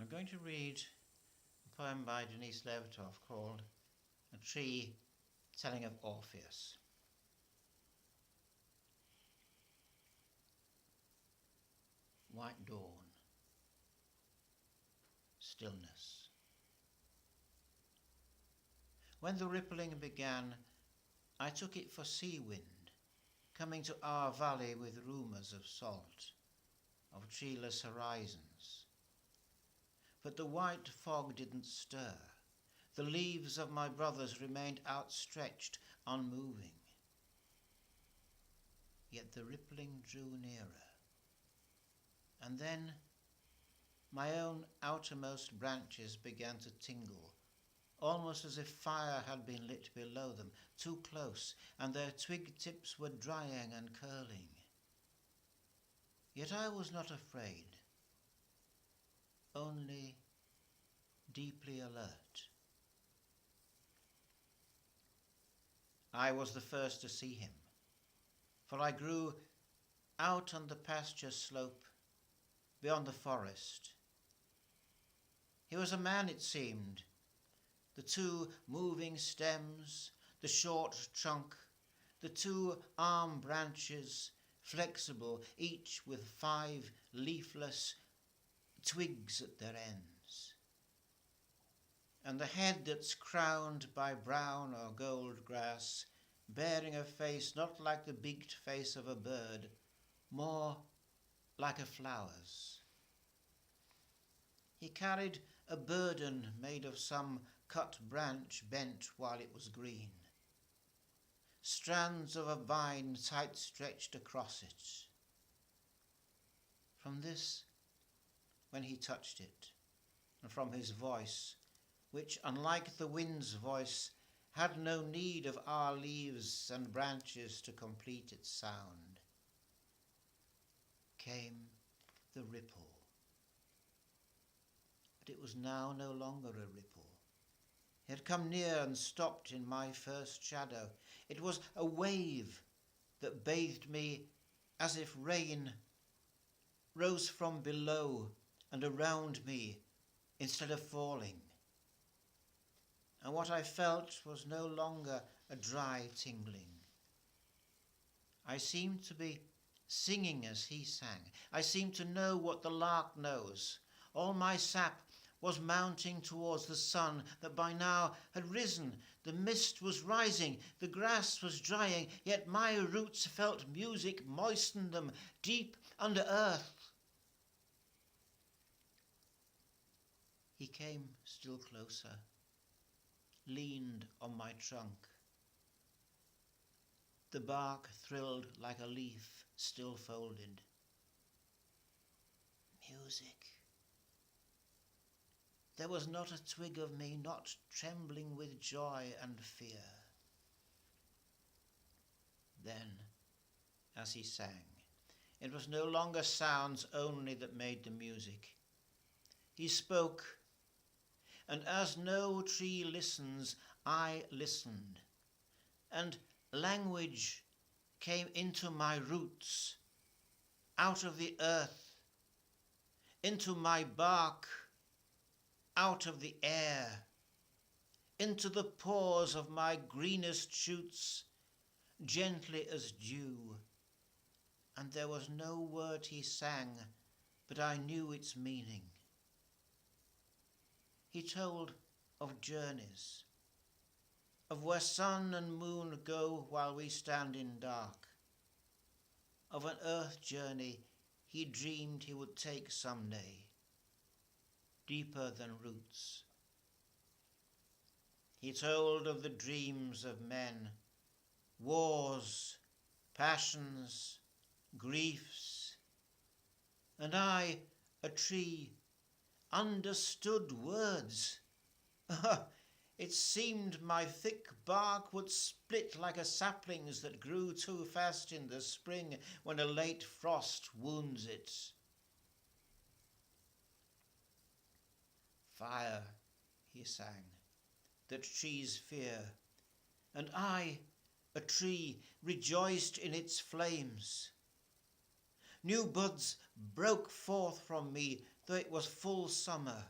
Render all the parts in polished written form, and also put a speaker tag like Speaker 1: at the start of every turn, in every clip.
Speaker 1: going to read a poem by Denise Levertov called A Tree Telling of Orpheus. White dawn, stillness. When the rippling began, I took it for sea wind, coming to our valley with rumours of salt, of treeless horizons. But the white fog didn't stir. The leaves of my brothers remained outstretched, unmoving. Yet the rippling drew nearer. And then my own outermost branches began to tingle, almost as if fire had been lit below them, too close, and their twig tips were drying and curling. Yet I was not afraid, only deeply alert. I was the first to see him, for I grew out on the pasture slope beyond the forest. He was a man, it seemed. The two moving stems, the short trunk, the two arm branches, flexible, each with 5 leafless twigs at their ends. And the head that's crowned by brown or gold grass, bearing a face not like the beaked face of a bird, more like a flower's. He carried a burden made of some cut branch bent while it was green, strands of a vine tight stretched across it. From this, when he touched it, and from his voice, which, unlike the wind's voice, had no need of our leaves and branches to complete its sound, came the ripple. But it was now no longer a ripple. It had come near and stopped in my first shadow. It was a wave that bathed me as if rain rose from below and around me instead of falling. And what I felt was no longer a dry tingling. I seemed to be singing as he sang. I seemed to know what the lark knows. All my sap was mounting towards the sun that by now had risen. The mist was rising, the grass was drying, yet my roots felt music moisten them deep under earth. He came still closer, leaned on my trunk. The bark thrilled like a leaf still folded. Music. There was not a twig of me not trembling with joy and fear. Then, as he sang, it was no longer sounds only that made the music. He spoke, and as no tree listens, I listened, and language came into my roots, out of the earth, into my bark, out of the air, into the pores of my greenest shoots, gently as dew. And there was no word he sang, but I knew its meaning. He told of journeys, of where sun and moon go while we stand in dark, of an earth journey he dreamed he would take some day, deeper than roots. He told of the dreams of men, wars, passions, griefs, and I, a tree, understood words. It seemed my thick bark would split like a sapling's that grew too fast in the spring when a late frost wounds it. Fire, he sang, that trees fear, and I, a tree, rejoiced in its flames. New buds broke forth from me, though it was full summer.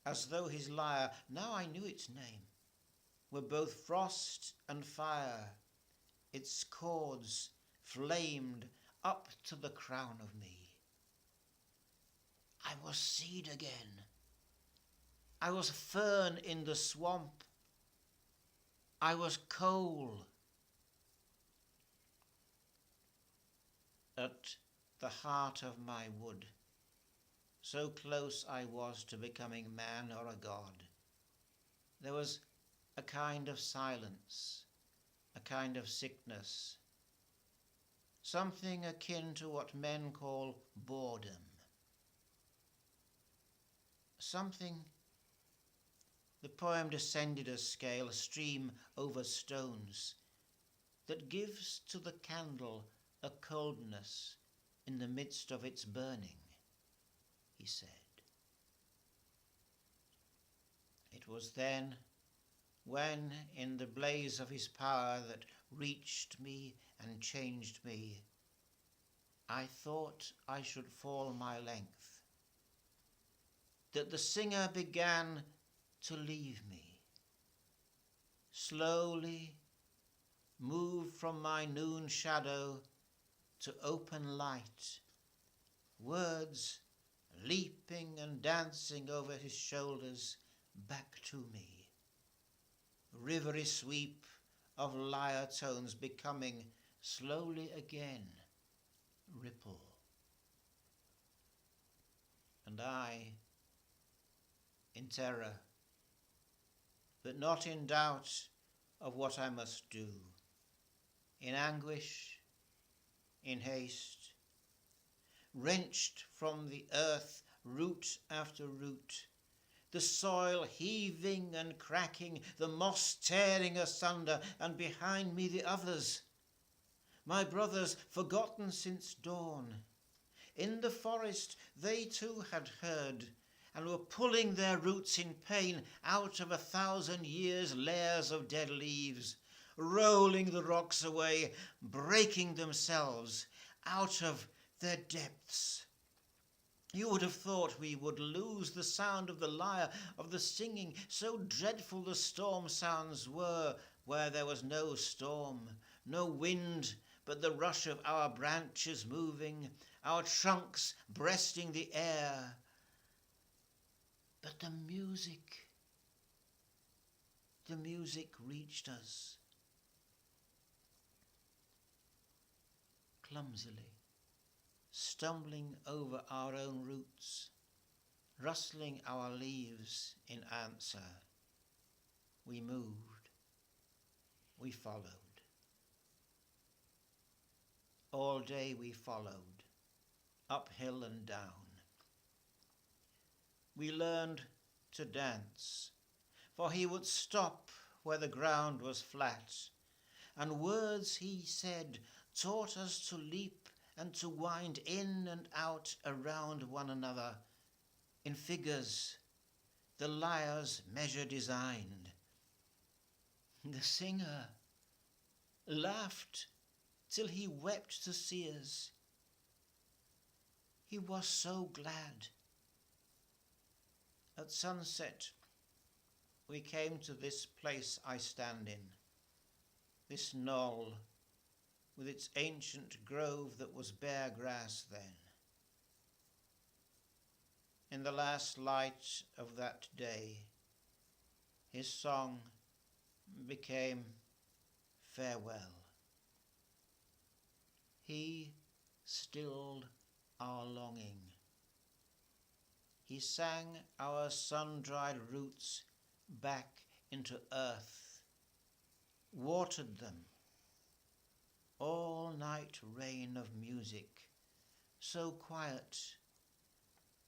Speaker 1: as though his lyre, now I knew its name, were both frost and fire. Its chords flamed up to the crown of me. I was seed again. I was fern in the swamp. I was coal. At the heart of my wood, so close I was to becoming man or a god, there was a kind of silence, a kind of sickness, something akin to what men call boredom, something. The poem descended a scale, a stream over stones, that gives to the candle a coldness in the midst of its burning, he said. It was then when, in the blaze of his power that reached me and changed me, I thought I should fall my length, that the singer began to leave me, slowly move from my noon shadow to open light, words leaping and dancing over his shoulders back to me, rivery sweep of lyre tones becoming slowly again ripple. And I, in terror, but not in doubt of what I must do, in anguish, in haste, wrenched from the earth root after root, the soil heaving and cracking, the moss tearing asunder, and behind me the others, my brothers forgotten since dawn. In the forest they too had heard, and were pulling their roots in pain out of 1,000 years' layers of dead leaves, rolling the rocks away, breaking themselves out of their depths. You would have thought we would lose the sound of the lyre, of the singing, so dreadful the storm sounds were where there was no storm, no wind, but the rush of our branches moving, our trunks breasting the air. But the music reached us clumsily, stumbling over our own roots, rustling our leaves in answer. We moved, we followed. All day we followed, uphill and down. We learned to dance, for he would stop where the ground was flat, and words he said taught us to leap and to wind in and out around one another, in figures the lyre's measure designed. The singer laughed till he wept to see us. He was so glad. At sunset, we came to this place I stand in, this knoll, with its ancient grove that was bare grass then. In the last light of that day, his song became farewell. He stilled our longing. He sang our sun-dried roots back into earth, watered them. All-night rain of music, so quiet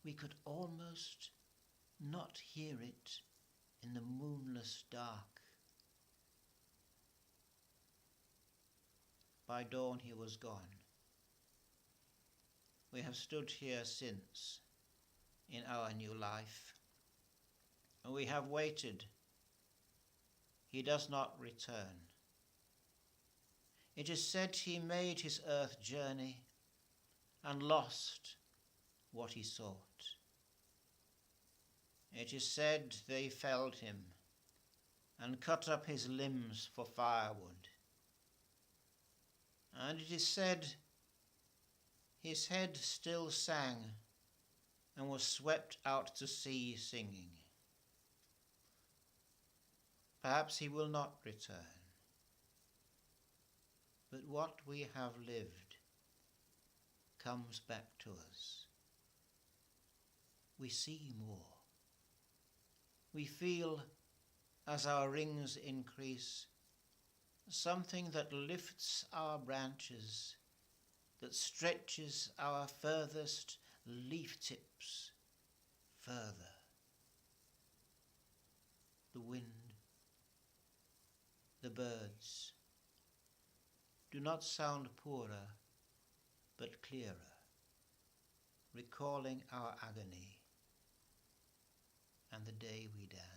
Speaker 1: we could almost not hear it in the moonless dark. By dawn he was gone. We have stood here since in our new life, and we have waited. He does not return. It is said he made his earth journey and lost what he sought. It is said they felled him and cut up his limbs for firewood. And it is said his head still sang and was swept out to sea singing. Perhaps he will not return. But what we have lived comes back to us. We see more. We feel, as our rings increase, something that lifts our branches, that stretches our furthest leaf tips further. The wind, the birds, do not sound poorer, but clearer, recalling our agony and the day we died.